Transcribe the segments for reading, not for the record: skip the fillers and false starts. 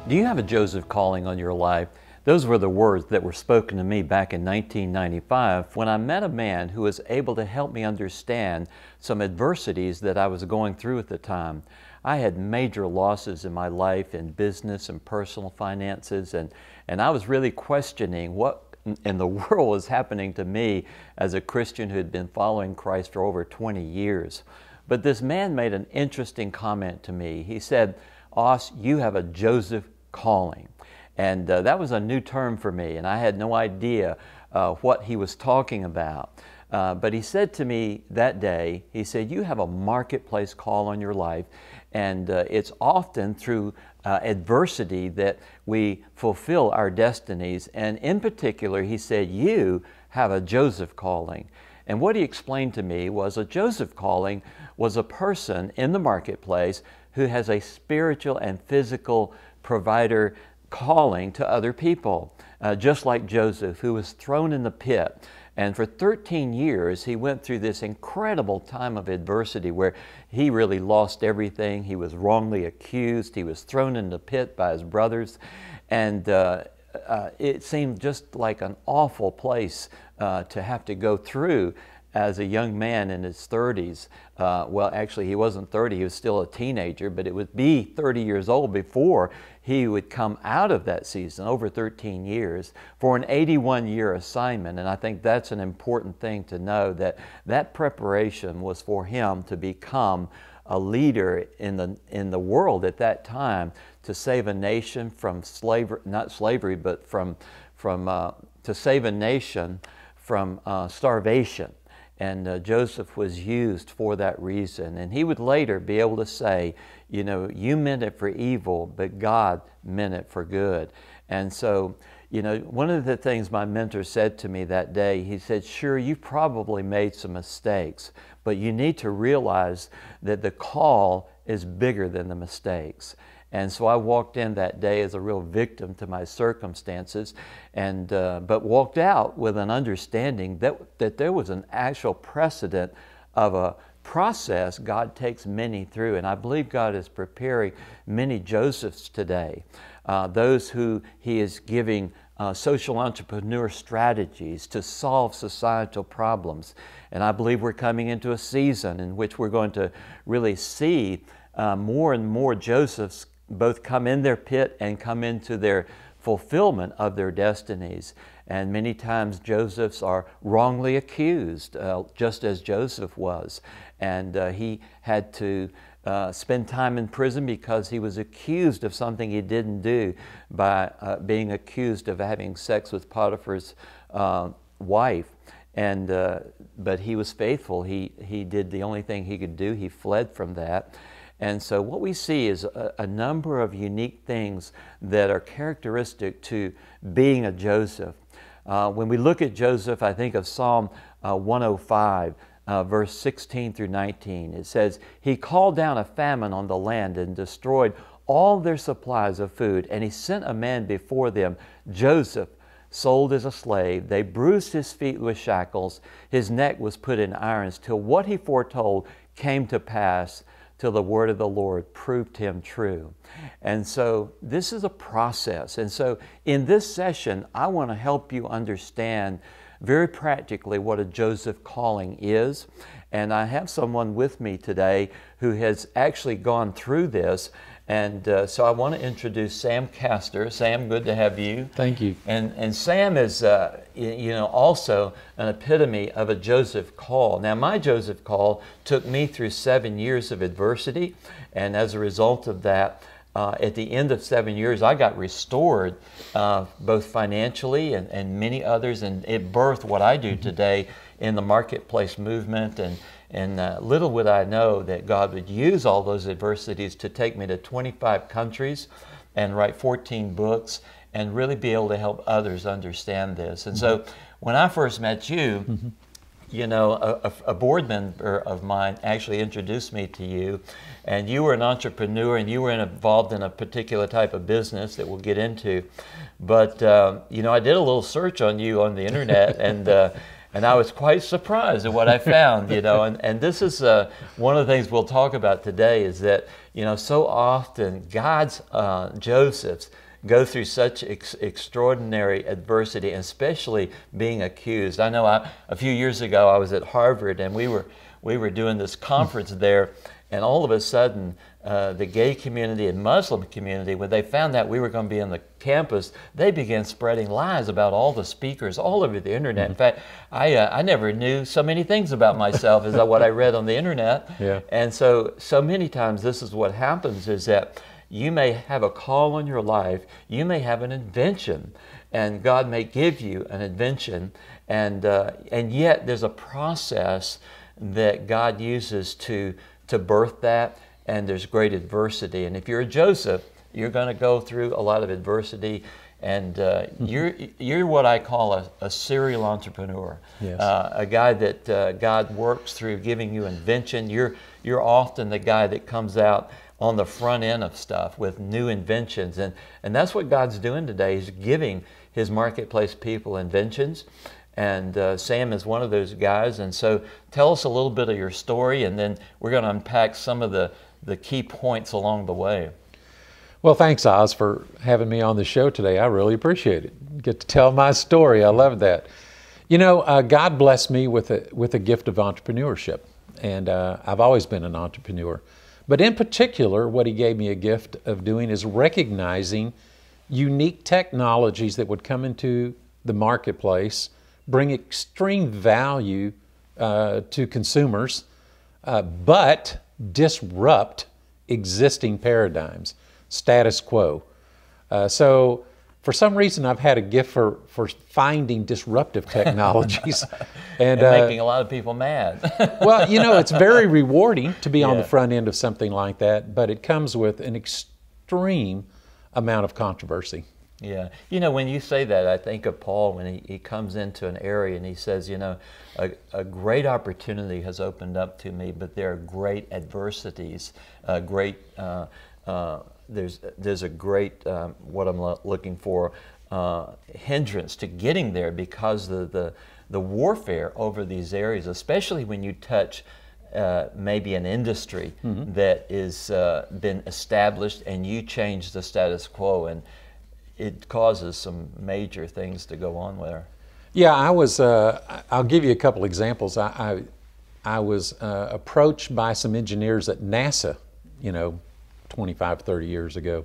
Do you have a Joseph calling on your life? Those were the words that were spoken to me back in 1995 when I met a man who was able to help me understand some adversities that I was going through at the time. I had major losses in my life in business and personal finances, and I was really questioning what in the world was happening to me as a Christian who had been following Christ for over 20 years. But this man made an interesting comment to me. He said, "Os, you have a Joseph calling." And that was a new term for me, and I had no idea what he was talking about. But he said to me that day, he said, "You have a marketplace call on your life, and it's often through adversity that we fulfill our destinies. And in particular," he said, "you have a Joseph calling." And what he explained to me was a Joseph calling was a person in the marketplace who has a spiritual and physical provider calling to other people, just like Joseph, who was thrown in the pit. And for 13 years, he went through this incredible time of adversity where he really lost everything. He was wrongly accused. He was thrown in the pit by his brothers. And it seemed just like an awful place to have to go through as a young man in his 30s. Well, actually, he wasn't 30, he was still a teenager, but it would be 30 years old before he would come out of that season, over 13 years, for an 81-year assignment. And I think that's an important thing to know, that that preparation was for him to become a leader in the world at that time, to save a nation from slavery, not slavery, but to save a nation from starvation. And Joseph was used for that reason. And he would later be able to say, you know, you meant it for evil, but God meant it for good. And so, you know, one of the things my mentor said to me that day, he said, "Sure, you probably made some mistakes, but you need to realize that the call is bigger than the mistakes." And so I walked in that day as a real victim to my circumstances, and but walked out with an understanding that there was an actual precedent of a process God takes many through. And I believe God is preparing many Josephs today, those who He is giving social entrepreneur strategies to solve societal problems. And I believe we're coming into a season in which we're going to really see more and more Josephs both come in their pit and come into their fulfillment of their destinies. And many times Josephs are wrongly accused, just as Joseph was. And he had to spend time in prison because he was accused of something he didn't do, by being accused of having sex with Potiphar's wife. And but he was faithful. He did the only thing he could do. He fled from that. And so what we see is a number of unique things that are characteristic to being a Joseph. When we look at Joseph, I think of Psalm 105, verse 16 through 19. It says, "He called down a famine on the land and destroyed all their supplies of food. And He sent a man before them, Joseph, sold as a slave. They bruised his feet with shackles. His neck was put in irons, till what he foretold came to pass, till the word of the Lord proved him true." And so this is a process. And so in this session, I want to help you understand very practically what a Joseph calling is. And I have someone with me today who has actually gone through this. And so I want to introduce Sam Castor. Sam, good to have you. Thank you. And Sam is, you know, also an epitome of a Joseph call. Now, my Joseph call took me through 7 years of adversity, and as a result of that, at the end of 7 years, I got restored, both financially and many others, and it birthed what I do today in the marketplace movement. And little would I know that God would use all those adversities to take me to 25 countries and write 14 books and really be able to help others understand this. And so when I first met you, you know, a board member of mine actually introduced me to you, and you were an entrepreneur and you were involved in a particular type of business that we'll get into. But, you know, I did a little search on you on the internet, and And I was quite surprised at what I found, and this is one of the things we'll talk about today is that, so often God's Josephs go through such extraordinary adversity, and especially being accused. I know a few years ago I was at Harvard, and we were doing this conference there, and all of a sudden the gay community and Muslim community, when they found out we were going to be on the campus, they began spreading lies about all the speakers all over the internet. In fact, I never knew so many things about myself as what I read on the internet. Yeah. And so many times this is what happens, is that you may have a call on your life, you may have an invention, and God may give you an invention, and yet there's a process that God uses to birth that, and there's great adversity. And if you're a Joseph, you're going to go through a lot of adversity, and you're what I call a serial entrepreneur. Yes. A guy that God works through giving you invention. You're often the guy that comes out on the front end of stuff with new inventions, and that's what God's doing today. He's giving His marketplace people inventions, and Sam is one of those guys. And so tell us a little bit of your story, and then we're going to unpack some of the key points along the way. Well, thanks, Oz, for having me on the show today. I really appreciate it. Get to tell my story. I love that. God blessed me with a gift of entrepreneurship, and I've always been an entrepreneur. But in particular, what He gave me a gift of doing is recognizing unique technologies that would come into the marketplace, bring extreme value to consumers, but disrupt existing paradigms, status quo. So for some reason, I've had a gift for finding disruptive technologies. And making a lot of people mad. Well, it's very rewarding to be on the front end of something like that, but it comes with an extreme amount of controversy. Yeah. When you say that, I think of Paul when he comes into an area and he says, a great opportunity has opened up to me, but there are great adversities, there's a great, what I'm looking for, hindrance to getting there because of the warfare over these areas, especially when you touch maybe an industry that is been established and you change the status quo, and it causes some major things to go on there. Yeah, I'll give you a couple examples. I was approached by some engineers at NASA, 25, 30 years ago.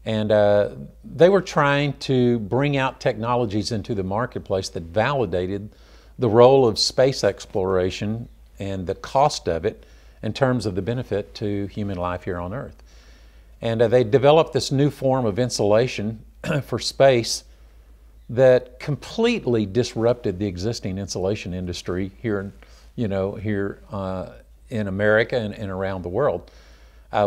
And they were trying to bring out technologies into the marketplace that validated the role of space exploration and the cost of it in terms of the benefit to human life here on Earth. And they developed this new form of insulation for space that completely disrupted the existing insulation industry here, in America and around the world.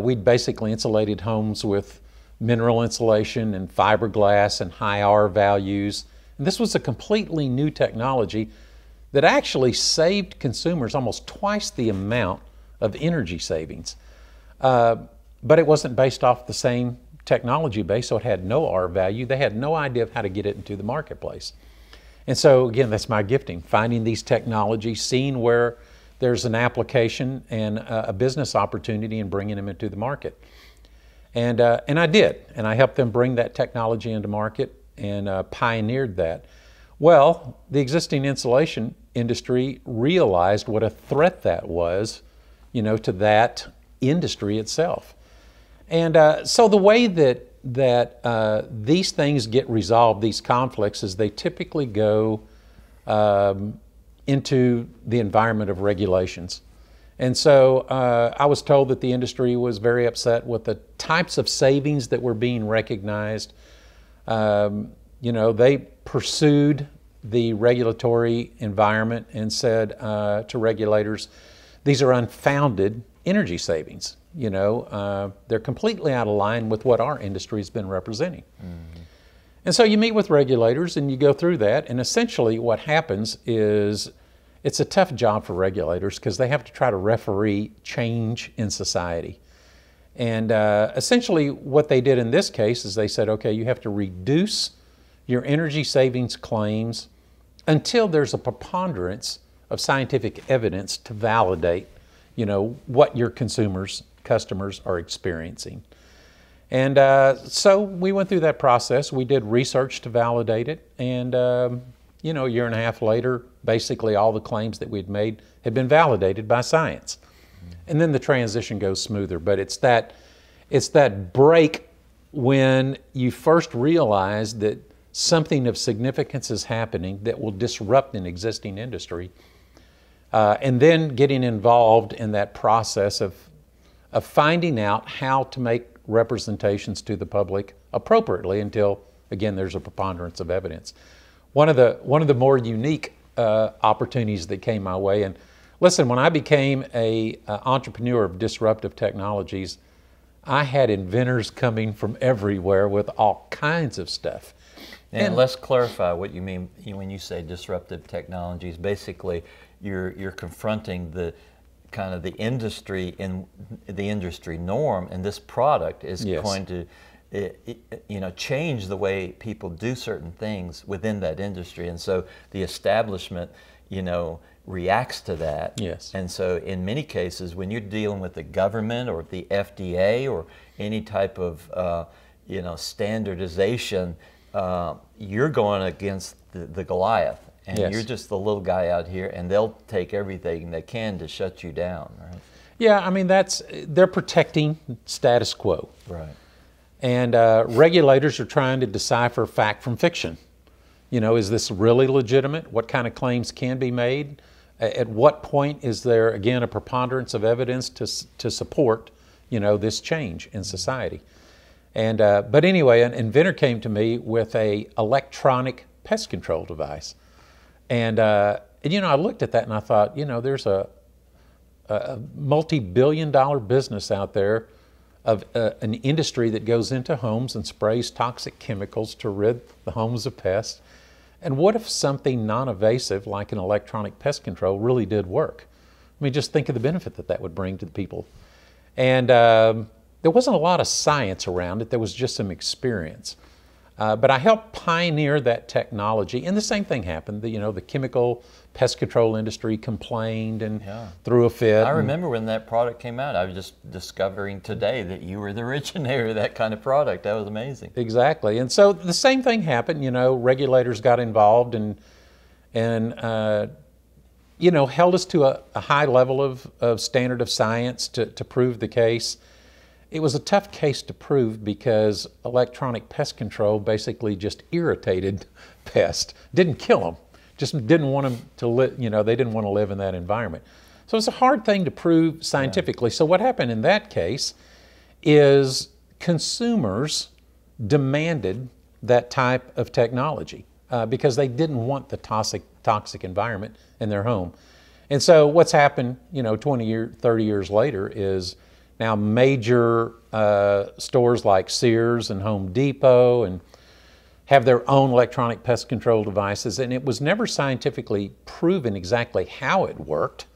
We'd basically insulated homes with mineral insulation and fiberglass and high R values. And this was a completely new technology that actually saved consumers almost twice the amount of energy savings. But it wasn't based off the same technology base, so it had no R value. They had no idea of how to get it into the marketplace. And so again, that's my gifting, finding these technologies, seeing where there's an application and a business opportunity and bringing them into the market. And I did, and I helped them bring that technology into market and pioneered that. Well, the existing insulation industry realized what a threat that was, to that industry itself. And so the way that these things get resolved, these conflicts, is they typically go into the environment of regulations. And so I was told that the industry was very upset with the types of savings that were being recognized. They pursued the regulatory environment and said to regulators, these are unfounded energy savings. They're completely out of line with what our industry has been representing. Mm-hmm. And so you meet with regulators and you go through that, and essentially what happens is it's a tough job for regulators because they have to try to referee change in society. And essentially what they did in this case is they said, okay, you have to reduce your energy savings claims until there's a preponderance of scientific evidence to validate, what your customers are experiencing. And so we went through that process. We did research to validate it. And, a year and a half later, basically all the claims that we'd made had been validated by science. And then the transition goes smoother. But it's that break when you first realize that something of significance is happening that will disrupt an existing industry. And then getting involved in that process of finding out how to make representations to the public appropriately until, again, there's a preponderance of evidence. One of the more unique opportunities that came my way, and listen, when I became an entrepreneur of disruptive technologies, I had inventors coming from everywhere with all kinds of stuff. And let's clarify what you mean when you say disruptive technologies. Basically, you're confronting the kind of the industry and the industry norm, and this product is going to change the way people do certain things within that industry, and so the establishment reacts to that. Yes. And so in many cases, when you're dealing with the government or the FDA or any type of standardization, you're going against the Goliath. And you're just the little guy out here, and they'll take everything they can to shut you down, right? Yeah, I mean, they're protecting status quo. Right. And regulators are trying to decipher fact from fiction. Is this really legitimate? What kind of claims can be made? At what point is there, again, a preponderance of evidence to support, this change in society? And but anyway, an inventor came to me with an electronic pest control device. And I looked at that and I thought, there's a multi-billion-dollar business out there of an industry that goes into homes and sprays toxic chemicals to rid the homes of pests. And what if something non-invasive like an electronic pest control really did work? I mean, just think of the benefit that would bring to the people. And there wasn't a lot of science around it. There was just some experience. But I helped pioneer that technology, and the same thing happened. The chemical pest control industry complained and threw a fit. I remember when that product came out. I was just discovering today that you were the originator of that kind of product. That was amazing. Exactly, and so the same thing happened. Regulators got involved and held us to a high level of standard of science to prove the case. It was a tough case to prove because electronic pest control basically just irritated pests. Didn't kill them, just didn't want them to live, they didn't want to live in that environment. So it's a hard thing to prove scientifically. So what happened in that case is consumers demanded that type of technology because they didn't want the toxic environment in their home. And so what's happened, 30 years later is now major stores like Sears and Home Depot and have their own electronic pest control devices, and it was never scientifically proven exactly how it worked.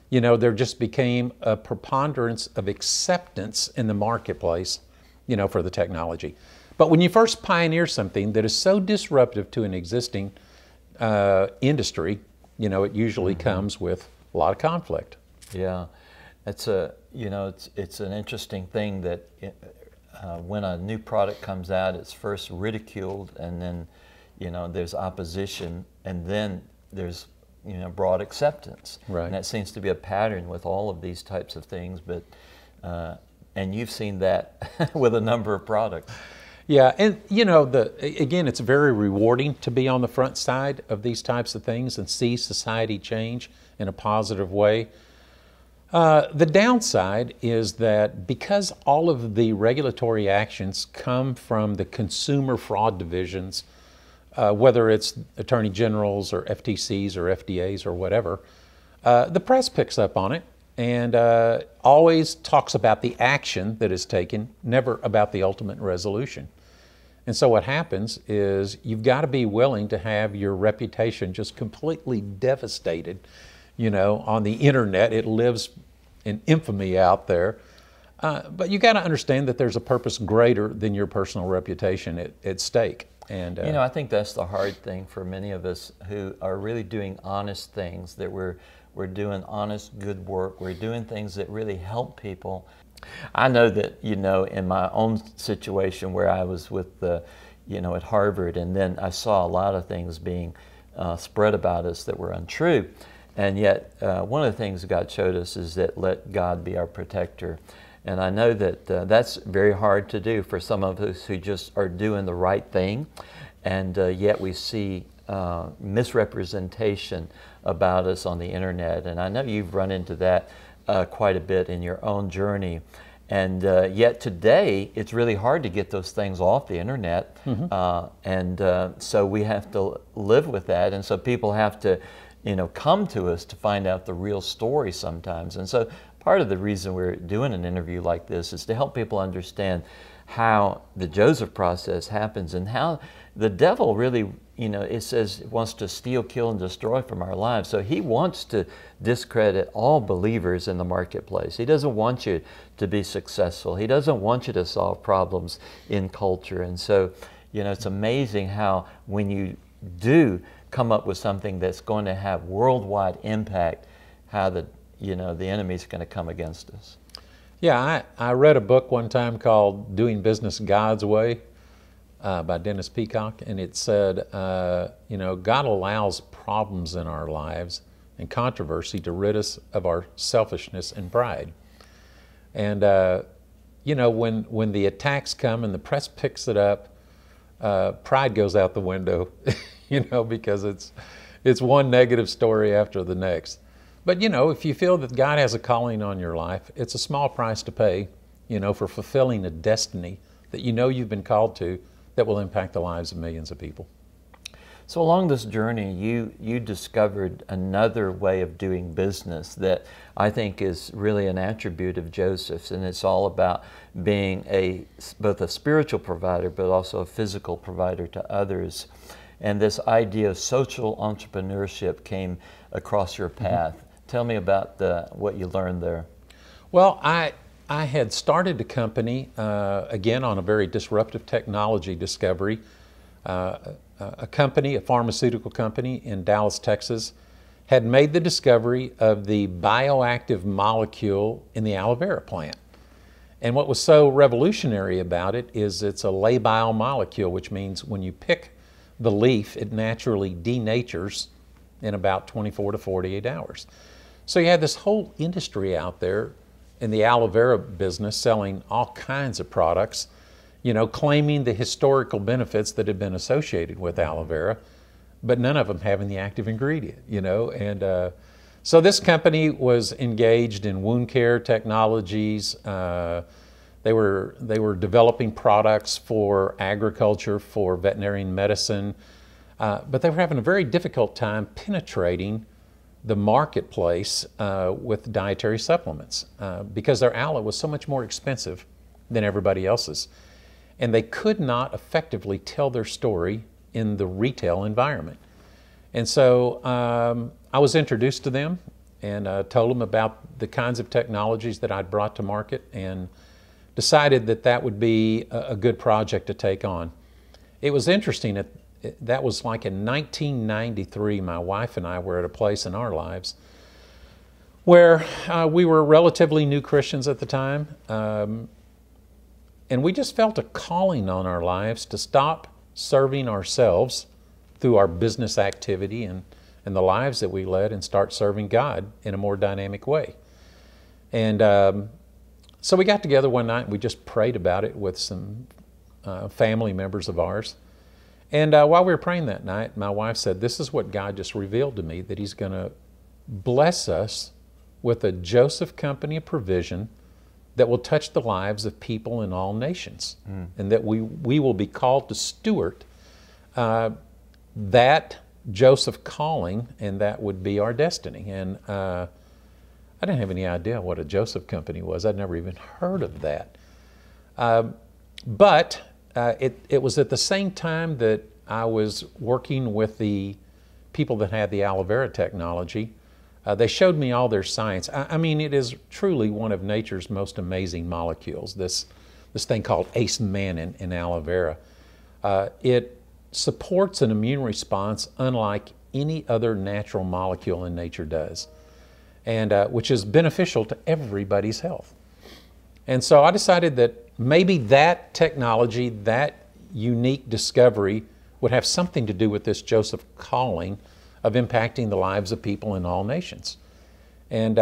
There just became a preponderance of acceptance in the marketplace, for the technology. But when you first pioneer something that is so disruptive to an existing industry, it usually comes with a lot of conflict. Yeah. It's an interesting thing that when a new product comes out, it's first ridiculed, and then there's opposition, and then there's broad acceptance. Right. And that seems to be a pattern with all of these types of things. But and you've seen that with a number of products. Yeah, and again, it's very rewarding to be on the front side of these types of things and see society change in a positive way. The downside is that because all of the regulatory actions come from the consumer fraud divisions, whether it's attorney generals or FTCs or FDAs or whatever, the press picks up on it and always talks about the action that is taken, never about the ultimate resolution. And so what happens is you've got to be willing to have your reputation just completely devastated. On the internet, it lives in infamy out there. But you got to understand that there's a purpose greater than your personal reputation at stake. And you know, I think that's the hard thing for many of us who are really doing honest things, that we're doing honest, good work. We're doing things that really help people. I know that, you know, in my own situation where I was with the, you know, at Harvard, and then I saw a lot of things being spread about us that were untrue. And yet, one of the things God showed us is that let God be our protector. And I know that that's very hard to do for some of us who just are doing the right thing, and yet we see misrepresentation about us on the internet. And I know you've run into that quite a bit in your own journey. And yet today, it's really hard to get those things off the internet. So we have to live with that. And so people have to, you know, come to us to find out the real story sometimes. And so part of the reason we're doing an interview like this is to help people understand how the Joseph process happens and how the devil really, you know, it says wants to steal, kill, and destroy from our lives. So he wants to discredit all believers in the marketplace. He doesn't want you to be successful. He doesn't want you to solve problems in culture. And so, you know, it's amazing how when you do come up with something that's going to have worldwide impact, how the, you know, the enemy's going to come against us. Yeah, I read a book one time called Doing Business God's Way by Dennis Peacock, and it said, you know, God allows problems in our lives and controversy to rid us of our selfishness and pride. And, you know, when the attacks come and the press picks it up, pride goes out the window, you know, because it's one negative story after the next. But, you know, if you feel that God has a calling on your life, it's a small price to pay, you know, for fulfilling a destiny that you know you've been called to that will impact the lives of millions of people. So along this journey, you discovered another way of doing business that I think is really an attribute of Joseph's, and it's all about being both a spiritual provider but also a physical provider to others. And this idea of social entrepreneurship came across your path. Tell me about what you learned there. Well, I had started a company, again, on a very disruptive technology discovery. A company, a pharmaceutical company in Dallas, Texas, had made the discovery of the bioactive molecule in the aloe vera plant. And what was so revolutionary about it is it's a labile molecule, which means when you pick the leaf, it naturally denatures in about 24 to 48 hours. So you had this whole industry out there in the aloe vera business selling all kinds of products, you know, claiming the historical benefits that had been associated with aloe vera, but none of them having the active ingredient, you know. And so this company was engaged in wound care technologies. They were developing products for agriculture, for veterinarian medicine, but they were having a very difficult time penetrating the marketplace with dietary supplements because their aloe was so much more expensive than everybody else's. And they could not effectively tell their story in the retail environment. And so I was introduced to them and told them about the kinds of technologies that I'd brought to market and decided that that would be a good project to take on. It was interesting, that was like in 1993, my wife and I were at a place in our lives where we were relatively new Christians at the time, and we just felt a calling on our lives to stop serving ourselves through our business activity and the lives that we led and start serving God in a more dynamic way. And so we got together one night and we just prayed about it with some family members of ours. And while we were praying that night, my wife said, this is what God just revealed to me, that He's going to bless us with a Joseph Company of provision that will touch the lives of people in all nations, and that we will be called to steward that Joseph calling, and that would be our destiny. And I didn't have any idea what a Joseph Company was. I'd never even heard of that. But it was at the same time that I was working with the people that had the aloe vera technology. They showed me all their science. I mean, it is truly one of nature's most amazing molecules, this thing called ace mannan in aloe vera. It supports an immune response unlike any other natural molecule in nature does, and which is beneficial to everybody's health. And so I decided that maybe that technology, that unique discovery, would have something to do with this Joseph calling of impacting the lives of people in all nations. And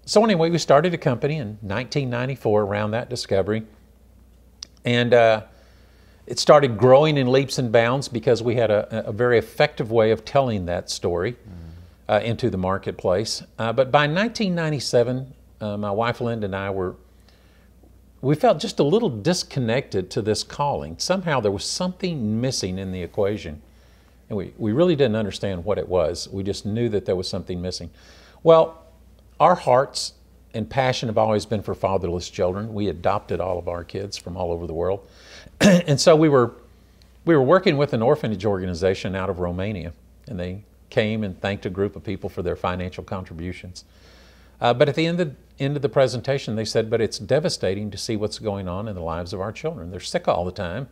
so anyway, we started a company in 1994 around that discovery. And it started growing in leaps and bounds because we had a very effective way of telling that story into the marketplace. But by 1997, my wife Linda and I we felt just a little disconnected to this calling. Somehow there was something missing in the equation. And we really didn't understand what it was. We just knew that there was something missing. Well, our hearts and passion have always been for fatherless children. We adopted all of our kids from all over the world. And so we were working with an orphanage organization out of Romania, and they came and thanked a group of people for their financial contributions. But at the end of the presentation, they said, but it's devastating to see what's going on in the lives of our children. They're sick all the time.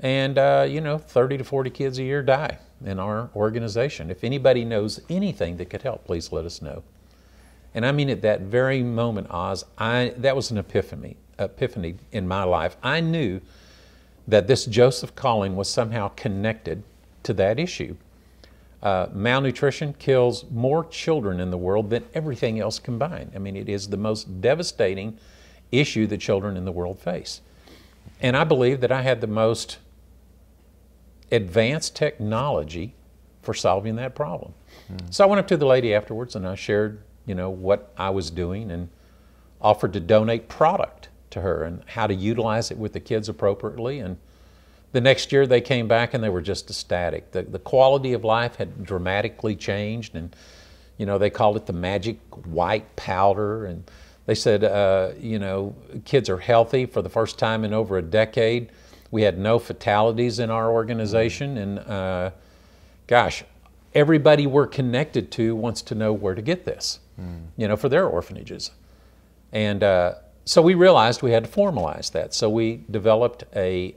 And, 30 to 40 kids a year die in our organization. If anybody knows anything that could help, please let us know. And I mean, at that very moment, Oz, that was an epiphany in my life. I knew that this Joseph calling was somehow connected to that issue. Malnutrition kills more children in the world than everything else combined. I mean, it is the most devastating issue that children in the world face. And I believe that I had the most advanced technology for solving that problem. So I went up to the lady afterwards and I shared, what I was doing and offered to donate product to her and how to utilize it with the kids appropriately. And the next year they came back and they were just ecstatic. The quality of life had dramatically changed, and they called it the magic white powder. And they said, kids are healthy for the first time in over a decade. We had no fatalities in our organization, and gosh, everybody we're connected to wants to know where to get this, for their orphanages. And so we realized we had to formalize that. So we developed a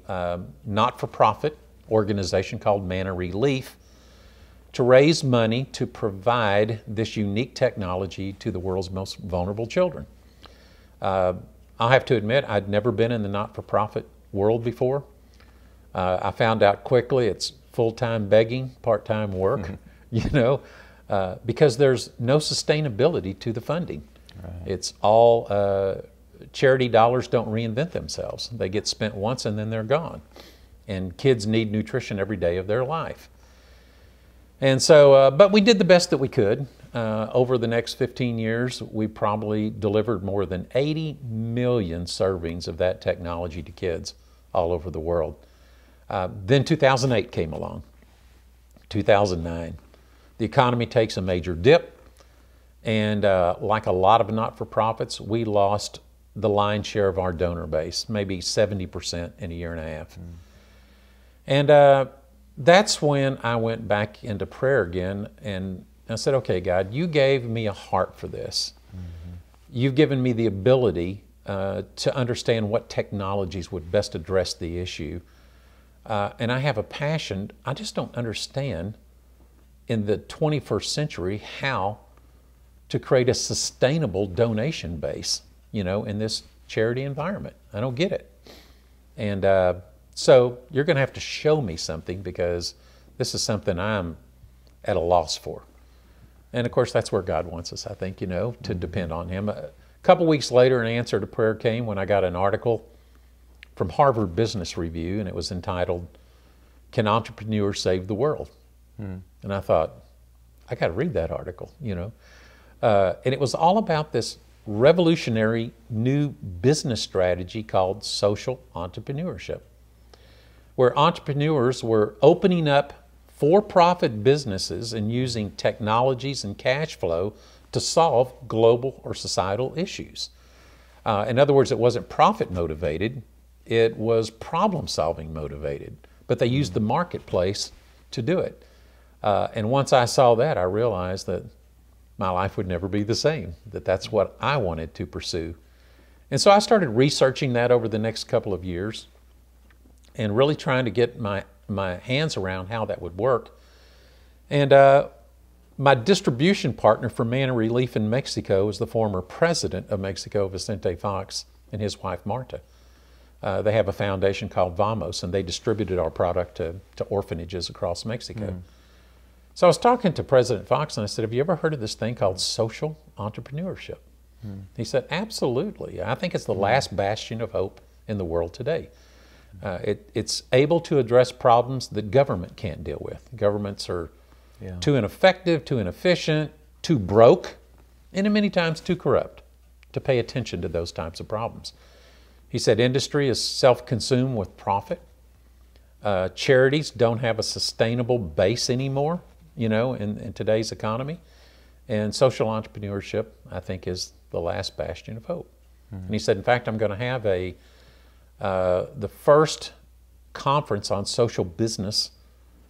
not-for-profit organization called Manna Relief to raise money to provide this unique technology to the world's most vulnerable children. I'll have to admit, I'd never been in the not-for-profit world before. I found out quickly it's full-time begging, part-time work, because there's no sustainability to the funding. Right. It's all charity dollars don't reinvent themselves. They get spent once and then they're gone. And kids need nutrition every day of their life. And so, but we did the best that we could. Over the next 15 years, we probably delivered more than 80 million servings of that technology to kids all over the world. Then 2008 came along, 2009. The economy takes a major dip, and like a lot of not-for-profits, we lost the lion's share of our donor base, maybe 70% in a year and a half. And that's when I went back into prayer again, and I said, okay, God, you gave me a heart for this. You've given me the ability to understand what technologies would best address the issue. And I have a passion. I just don't understand in the 21st century how to create a sustainable donation base, in this charity environment. I don't get it. And so you're going to have to show me something, because this is something I'm at a loss for. And of course, that's where God wants us, I think, to depend on Him. A couple weeks later, an answer to prayer came when I got an article from Harvard Business Review, and it was entitled, "Can Entrepreneurs Save the World?" And I thought, I got to read that article, and it was all about this revolutionary new business strategy called social entrepreneurship, where entrepreneurs were opening up for-profit businesses and using technologies and cash flow to solve global or societal issues. In other words, it wasn't profit motivated, it was problem solving motivated, but they used the marketplace to do it. And once I saw that, I realized that my life would never be the same, that's what I wanted to pursue. And so I started researching that over the next couple of years and really trying to get my my hands around how that would work. And my distribution partner for Manna Relief in Mexico is the former president of Mexico, Vicente Fox, and his wife, Marta. They have a foundation called Vamos, and they distributed our product to orphanages across Mexico. So I was talking to President Fox, and I said, have you ever heard of this thing called social entrepreneurship? He said, absolutely. I think it's the last bastion of hope in the world today. It's able to address problems that government can't deal with. Governments are too ineffective, too inefficient, too broke, and many times too corrupt to pay attention to those types of problems. He said industry is self-consumed with profit. Charities don't have a sustainable base anymore, you know, in today's economy. And social entrepreneurship, I think, is the last bastion of hope. And he said, in fact, I'm going to have the first conference on social business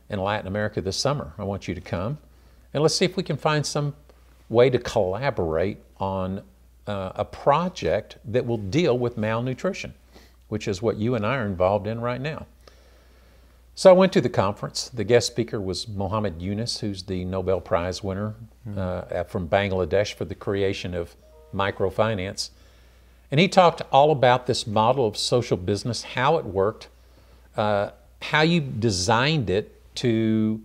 in Latin America this summer. I want you to come, and let's see if we can find some way to collaborate on a project that will deal with malnutrition, which is what you and I are involved in right now. So I went to the conference. The guest speaker was Mohammed Yunus, who's the Nobel Prize winner from Bangladesh for the creation of microfinance. And he talked all about this model of social business, how it worked, how you designed it to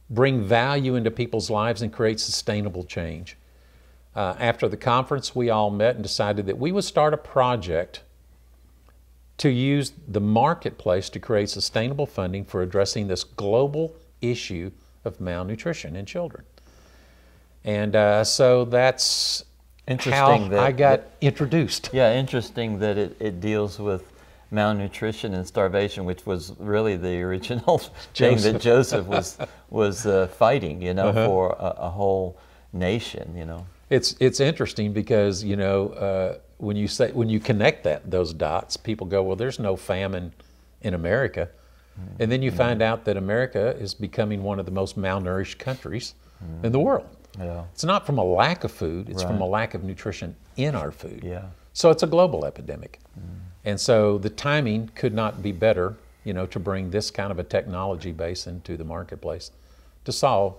bring value into people's lives and create sustainable change. After the conference, we all met and decided that we would start a project to use the marketplace to create sustainable funding for addressing this global issue of malnutrition in children. And so that's how I got introduced. Yeah, interesting that it deals with malnutrition and starvation, which was really the original thing that Joseph was fighting, you know, for a whole nation, you know. It's interesting because, you know, when you connect those dots, people go, well, there's no famine in America. And then you find out that America is becoming one of the most malnourished countries in the world. Yeah. It's not from a lack of food, it's from a lack of nutrition in our food. Yeah. So it's a global epidemic. And so the timing could not be better, you know, to bring this kind of a technology base into the marketplace to solve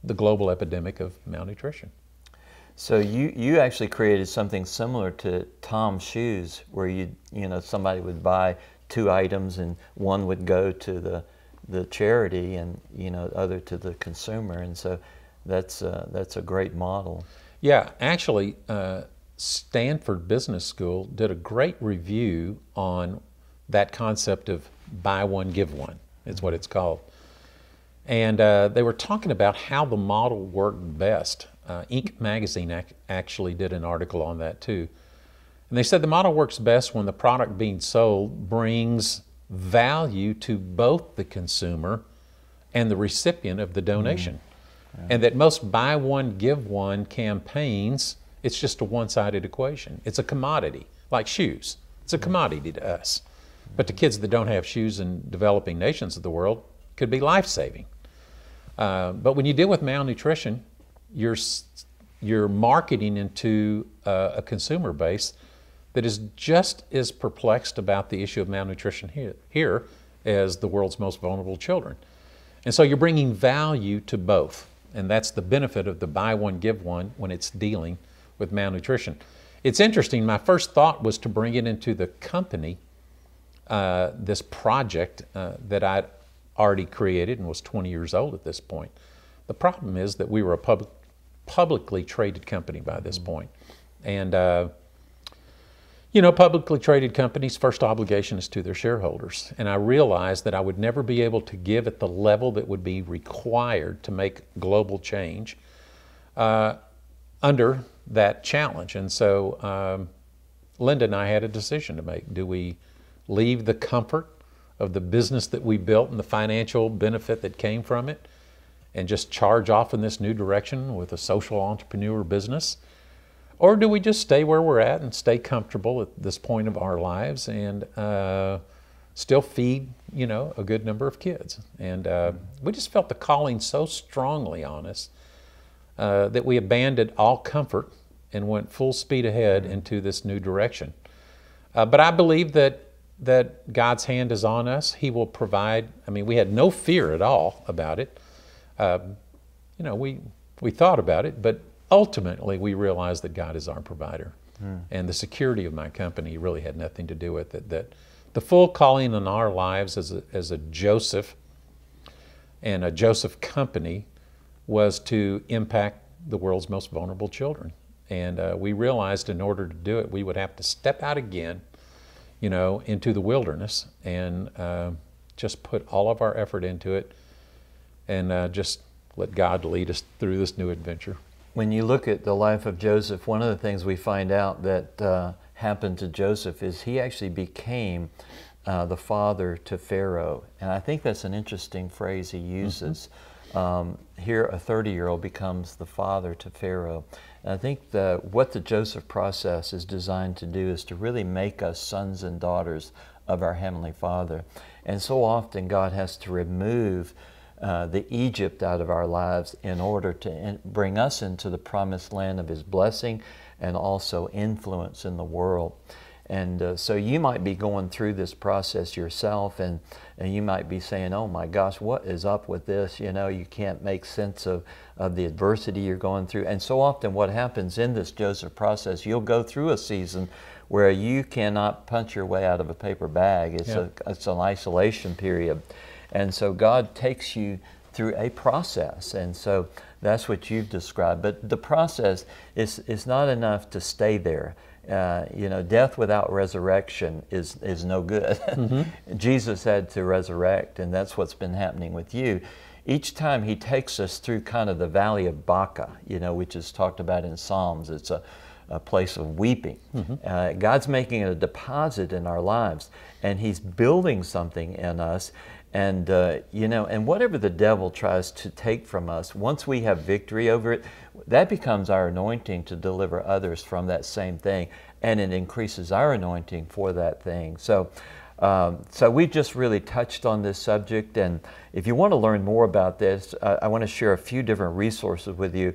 the global epidemic of malnutrition. So you actually created something similar to Tom's Shoes, where you know, somebody would buy 2 items and one would go to the charity and, you know, other to the consumer, and so that's a great model. Yeah, actually, Stanford Business School did a great review on that concept of buy one, give one, is what it's called. And they were talking about how the model worked best. Inc. magazine actually did an article on that too. And they said the model works best when the product being sold brings value to both the consumer and the recipient of the donation. And that most buy one, give one campaigns, it's just a one-sided equation. It's a commodity, like shoes. It's a commodity to us. But to kids that don't have shoes in developing nations of the world, it could be life-saving. But when you deal with malnutrition, you're marketing into a consumer base that is just as perplexed about the issue of malnutrition here as the world's most vulnerable children. And so you're bringing value to both. And that's the benefit of the buy one, give one when it's dealing with malnutrition. It's interesting, my first thought was to bring it into the company, this project that I'd already created and was 20 years old at this point. The problem is that we were a publicly traded company by this point. And you know, publicly traded companies' first obligation is to their shareholders. And I realized that I would never be able to give at the level that would be required to make global change under that challenge. And so Linda and I had a decision to make. Do we leave the comfort of the business that we built and the financial benefit that came from it and just charge off in this new direction with a social entrepreneur business? Or do we just stay where we're at and stay comfortable at this point of our lives and still feed, you know, a good number of kids? And we just felt the calling so strongly on us that we abandoned all comfort and went full speed ahead into this new direction. But I believe that that God's hand is on us. He will provide. I mean, we had no fear at all about it. You know, we thought about it, but ultimately we realized that God is our provider. And the security of my company really had nothing to do with it. That the full calling on our lives as a Joseph and a Joseph company was to impact the world's most vulnerable children. And we realized in order to do it, we would have to step out again, you know, into the wilderness and just put all of our effort into it and just let God lead us through this new adventure. When you look at the life of Joseph, one of the things we find out that happened to Joseph is he actually became the father to Pharaoh. And I think that's an interesting phrase he uses. Here, a 30-year-old becomes the father to Pharaoh. And I think what the Joseph process is designed to do is to really make us sons and daughters of our Heavenly Father. And so often God has to remove the Egypt out of our lives in order to bring us into the promised land of His blessing and also influence in the world. And so you might be going through this process yourself, and you might be saying, oh my gosh, what is up with this? You know, you can't make sense of the adversity you're going through. And so often what happens in this Joseph process, you'll go through a season where you cannot punch your way out of a paper bag. It's an isolation period. And so God takes you through a process, and so that's what you've described. But the process is not enough to stay there. You know, death without resurrection is no good. Jesus had to resurrect, and that's what's been happening with you. Each time He takes us through kind of the valley of Baca, you know, which is talked about in Psalms. It's a place of weeping. God's making a deposit in our lives, and He's building something in us. And, you know, and whatever the devil tries to take from us, once we have victory over it, that becomes our anointing to deliver others from that same thing. And it increases our anointing for that thing. So we've just really touched on this subject. And if you want to learn more about this, I want to share a few different resources with you.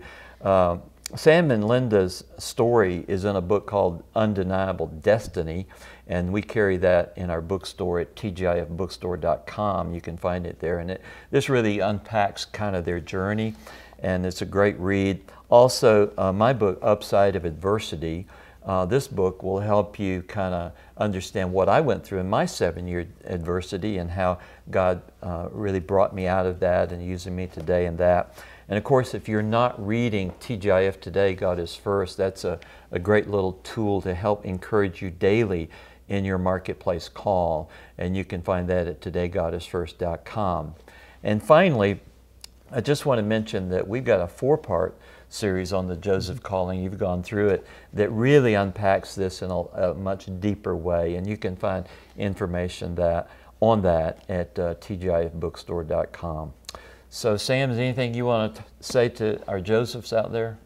Sam and Linda's story is in a book called Undeniable Destiny, and we carry that in our bookstore at tgifbookstore.com. You can find it there, and this really unpacks kind of their journey, and it's a great read. Also, my book, Upside of Adversity, this book will help you kind of understand what I went through in my 7-year adversity and how God really brought me out of that and using me today in that. And of course, if you're not reading TGIF Today, God is First, that's a great little tool to help encourage you daily in your marketplace call. And you can find that at todaygodisfirst.com. And finally, I just want to mention that we've got a 4-part series on the Joseph calling. You've gone through it, that really unpacks this in a much deeper way. And you can find information on that at tgifbookstore.com. So, Sam, is anything you want to say to our Josephs out there?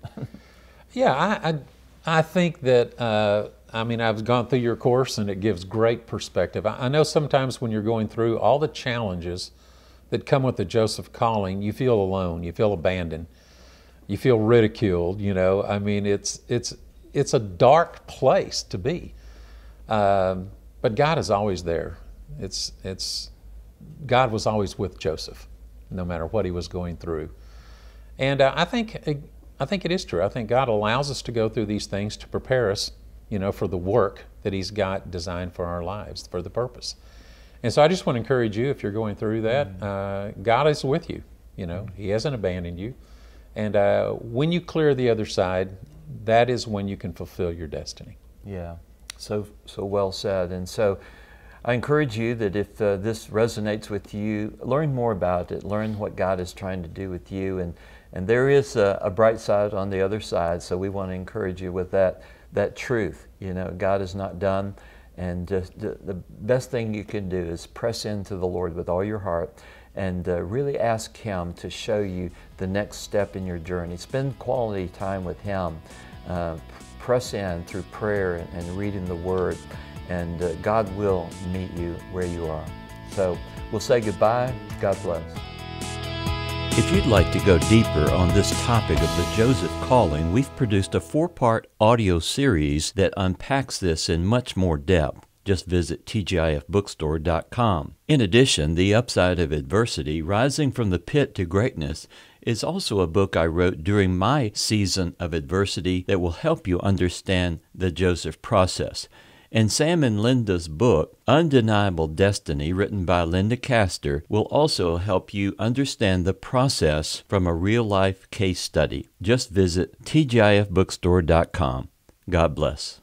Yeah, I think that, I mean, I've gone through your course and it gives great perspective. I know sometimes when you're going through all the challenges that come with the Joseph calling, you feel alone, you feel abandoned, you feel ridiculed, you know. I mean, it's a dark place to be. But God is always there. God was always with Joseph, no matter what he was going through. And I think it is true. I think God allows us to go through these things to prepare us, you know, for the work that He's got designed for our lives, for the purpose. And so I just want to encourage you, if you're going through that, God is with you. You know, He hasn't abandoned you. And when you clear the other side, that is when you can fulfill your destiny. Yeah, so well said. And so I encourage you that if this resonates with you, learn more about it. Learn what God is trying to do with you. And there is a bright side on the other side, so we want to encourage you with that truth. You know, God is not done. And the best thing you can do is press into the Lord with all your heart and really ask Him to show you the next step in your journey. Spend quality time with Him. Press in through prayer and reading the Word. And God will meet you where you are. So we'll say goodbye. God bless. If you'd like to go deeper on this topic of the Joseph calling, we've produced a 4-part audio series that unpacks this in much more depth. Just visit tgifbookstore.com. In addition, The Upside of Adversity, Rising from the Pit to Greatness, is also a book I wrote during my season of adversity that will help you understand the Joseph process. And Sam and Linda's book, Undeniable Destiny, written by Linda Castor, will also help you understand the process from a real-life case study. Just visit tgifbookstore.com. God bless.